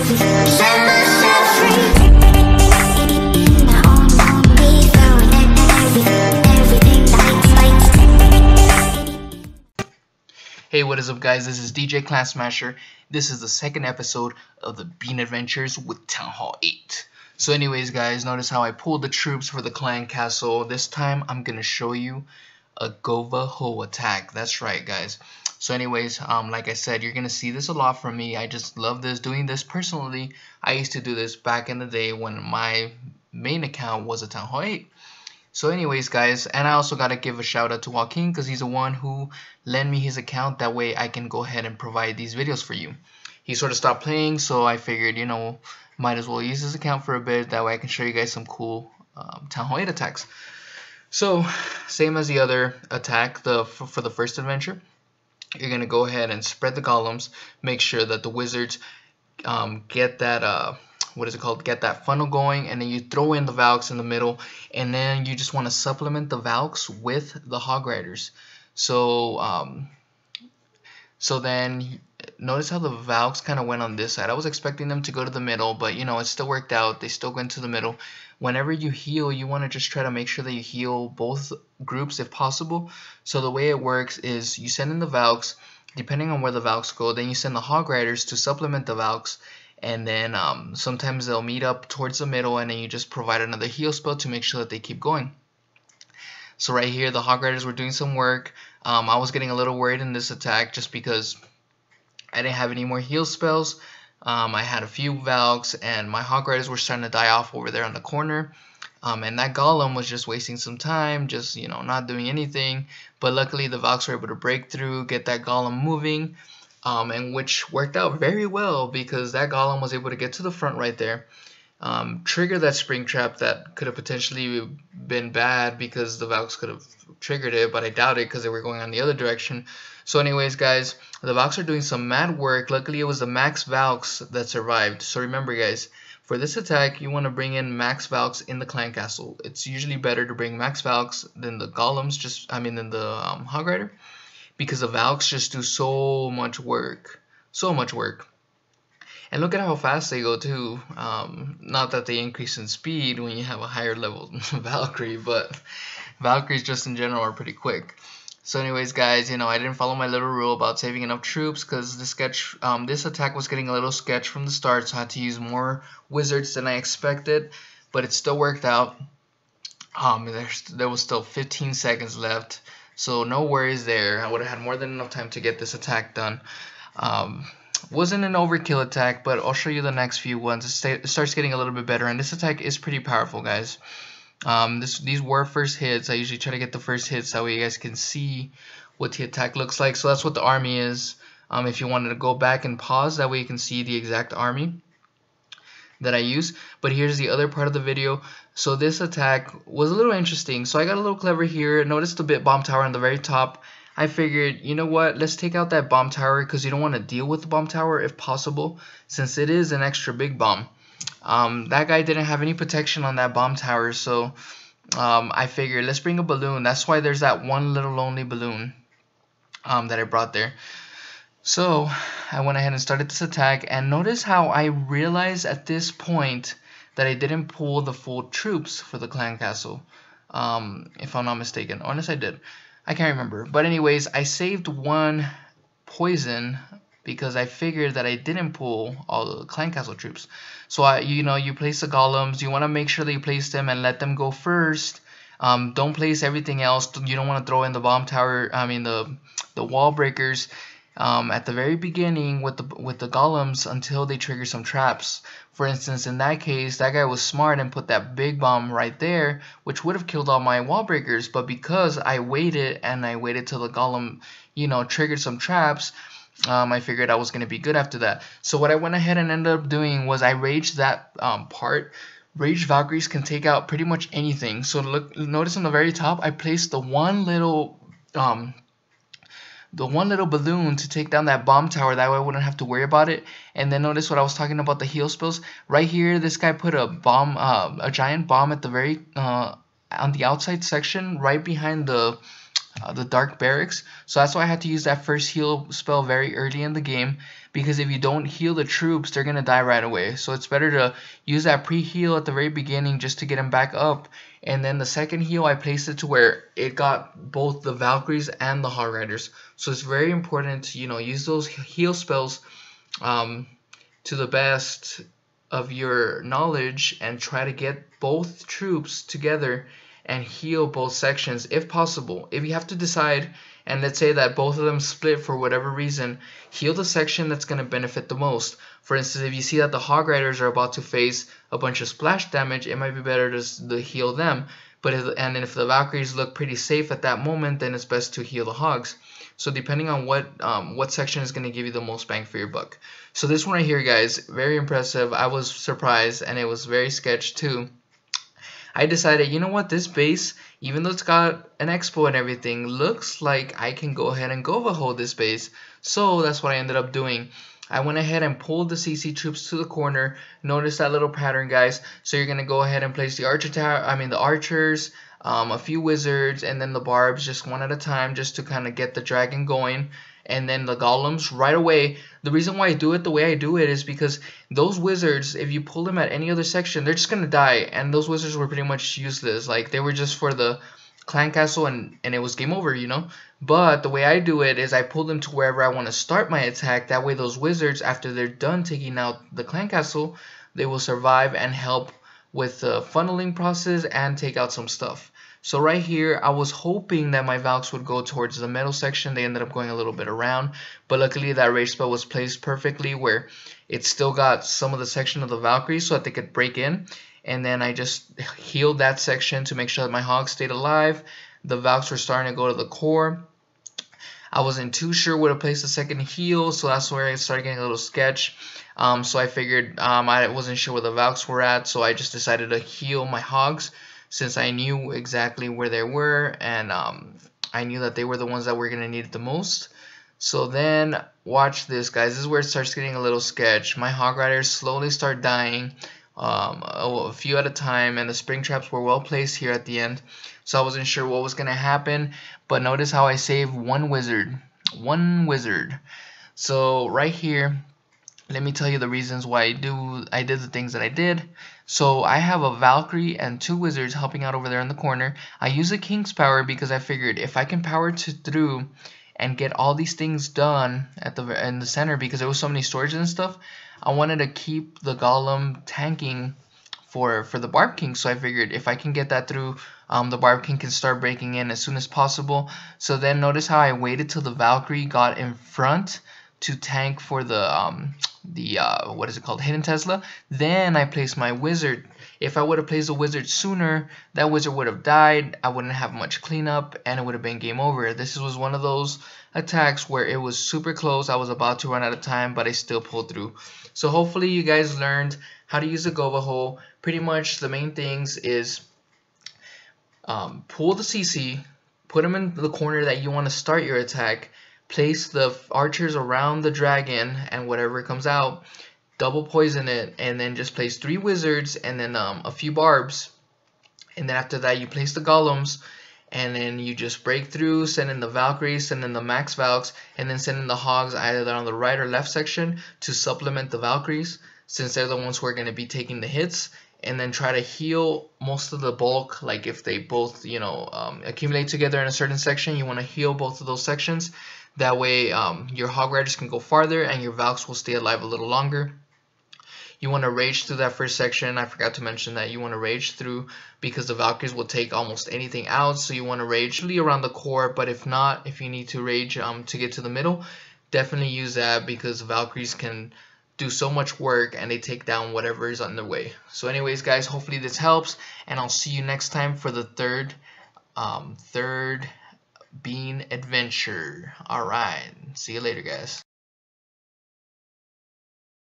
Hey, what is up guys, this is DJ Clan Smasher. This is the second episode of the Bean Adventures with Town Hall 8. So anyways guys, notice how I pulled the troops for the clan castle. This time I'm going to show you a GoVaHo attack. That's right guys. So anyways, like I said, you're going to see this a lot from me. I just love this, doing this personally. I used to do this back in the day when my main account was a Town Hall 8. So anyways guys, and I also gotta give a shout out to Joaquin because he's the one who lent me his account. That way I can go ahead and provide these videos for you. He sort of stopped playing, so I figured, you know, might as well use his account for a bit. That way I can show you guys some cool Town Hall 8 attacks. So same as the other attack, for the first adventure, you're gonna go ahead and spread the golems. Make sure that the wizards get that get that funnel going, and then you throw in the Valks in the middle, and then you just want to supplement the Valks with the Hog Riders. So so then notice how the Valks kind of went on this side. I was expecting them to go to the middle, but you know, it still worked out. They still went to the middle. Whenever you heal, you want to just try to make sure that you heal both groups if possible. So the way it works is you send in the Valks, depending on where the Valks go, then you send the Hog Riders to supplement the Valks. And then sometimes they'll meet up towards the middle, and then you just provide another heal spell to make sure that they keep going. So right here, the Hog Riders were doing some work. I was getting a little worried in this attack just because I didn't have any more heal spells. I had a few Valks, and my Hog Riders were starting to die off over there on the corner. And that Golem was just wasting some time, just, you know, not doing anything. But luckily, the Valks were able to break through, get that Golem moving. And which worked out very well because that Golem was able to get to the front right there, trigger that spring trap that could have potentially been bad because the Valks could have triggered it, but I doubt it because they were going on the other direction. So anyways guys, the Valks are doing some mad work. Luckily it was the max Valks that survived. So remember guys, for this attack you want to bring in max Valks in the clan castle. It's usually better to bring max Valks than the Golems, than the Hog Rider. Because the Valks just do so much work. So much work. And look at how fast they go too. Not that they increase in speed when you have a higher level Valkyrie, but Valkyries just in general are pretty quick. So anyways guys, you know, I didn't follow my little rule about saving enough troops because this attack was getting a little sketch from the start, so I had to use more wizards than I expected, but it still worked out. There was still 15 seconds left. So no worries there. I would have had more than enough time to get this attack done. Wasn't an overkill attack, but I'll show you the next few ones. It starts getting a little bit better, and this attack is pretty powerful, guys. These were first hits. I usually try to get the first hits, that way you guys can see what the attack looks like. So that's what the army is. If you wanted to go back and pause, that way you can see the exact army that I use. But here's the other part of the video. So this attack was a little interesting. So I got a little clever here. Notice the bit bomb tower on the very top. I figured, you know what, let's take out that bomb tower because you don't want to deal with the bomb tower if possible, since it is an extra big bomb. That guy didn't have any protection on that bomb tower, so I figured let's bring a balloon. That's why there's that one little lonely balloon that I brought there. So I went ahead and started this attack, and notice how I realized at this point that I didn't pull the full troops for the clan castle, if I'm not mistaken. Unless I did, I can't remember. But anyways, I saved one poison because I figured that I didn't pull all the clan castle troops. So you place the golems. You want to make sure that you place them and let them go first. Don't place everything else. You don't want to throw in the bomb tower. The wall breakers. At the very beginning with the golems until they trigger some traps. For instance, in that case, that guy was smart and put that big bomb right there, which would have killed all my wall breakers. But because I waited till the golem, triggered some traps, I figured I was going to be good after that. So what I went ahead and ended up doing was I raged that part. Raged Valkyries can take out pretty much anything. So notice on the very top, I placed the one little balloon to take down that bomb tower. That way I wouldn't have to worry about it. And then notice what I was talking about, the heal spells. Right here, this guy put a bomb, a giant bomb at the very on the outside section, right behind the dark barracks. So that's why I had to use that first heal spell very early in the game, because if you don't heal the troops, they're gonna die right away. So it's better to use that pre-heal at the very beginning just to get them back up. And then the second heal, I placed it to where it got both the Valkyries and the Hog Riders. So it's very important to, use those heal spells to the best of your knowledge and try to get both troops together and heal both sections if possible. If you have to decide, and let's say that both of them split for whatever reason, heal the section that's going to benefit the most. For instance, if you see that the Hog Riders are about to face a bunch of splash damage, it might be better to heal them. But if the Valkyries look pretty safe at that moment, then it's best to heal the Hogs. So depending on what section is going to give you the most bang for your buck. So this one right here, guys, very impressive. I was surprised, and it was very sketch too. I decided, you know what, this base, even though it's got an expo and everything, looks like I can go ahead and GoVaHo this base. So that's what I ended up doing. I went ahead and pulled the CC troops to the corner. Notice that little pattern, guys. So you're gonna go ahead and place the archers, a few wizards, and then the barbs just one at a time, just to kind of get the dragon going. And then the golems right away. The reason why I do it the way I do it is because those wizards, if you pull them at any other section, they're just gonna die. And those wizards were pretty much useless. Like, they were just for the clan castle, and it was game over, But the way I do it is I pull them to wherever I want to start my attack. That way those wizards, after they're done taking out the clan castle, they will survive and help with the funneling process and take out some stuff. So right here, I was hoping that my Valks would go towards the middle section. They ended up going a little bit around, but luckily that rage spell was placed perfectly where it still got some of the section of the Valkyries so that they could break in. And then I just healed that section to make sure that my Hogs stayed alive. The Valks were starting to go to the core. I wasn't too sure where to place the second heal, so that's where I started getting a little sketch. So I figured I wasn't sure where the Valks were at, so I just decided to heal my Hogs, since I knew exactly where they were, and I knew that they were the ones that were going to need it the most. So then, watch this, guys. This is where it starts getting a little sketch. My Hog Riders slowly start dying, a few at a time, and the spring traps were well placed here at the end. So I wasn't sure what was going to happen, but notice how I saved one wizard. One wizard. So right here, let me tell you the reasons why I did the things that I did. So I have a Valkyrie and 2 wizards helping out over there in the corner. I use a King's Power because I figured if I can power through and get all these things done in the center, because there was so many storages and stuff, I wanted to keep the Golem tanking for the Barb King. So I figured if I can get that through, the Barb King can start breaking in as soon as possible. So then notice how I waited till the Valkyrie got in front to tank for the what is it called, Hidden Tesla. Then I placed my wizard. If I would have placed the wizard sooner, that wizard would have died. I wouldn't have much cleanup, and it would have been game over. This was one of those attacks where it was super close. I was about to run out of time, but I still pulled through. So hopefully you guys learned how to use the GoVaHo. Pretty much the main things is pull the CC, put them in the corner that you want to start your attack, place the archers around the dragon, and whatever comes out, double poison it, and then just place 3 wizards and then a few barbs. And then after that you place the golems, and then you just break through, send in the Valkyries, send in the max Valks, and then send in the Hogs either on the right or left section to supplement the Valkyries, since they're the ones who are going to be taking the hits. And then try to heal most of the bulk. Like if they both accumulate together in a certain section, you want to heal both of those sections. That way your Hog Riders can go farther and your Valks will stay alive a little longer. You want to rage through that first section. I forgot to mention that you want to rage through because the Valkyries will take almost anything out. So you want to rage usually around the core, but if not, if you need to rage to get to the middle, definitely use that, because the Valkyries can do so much work and they take down whatever is on their way. So anyways, guys, hopefully this helps, and I'll see you next time for the third bean adventure. Alright, see you later, guys.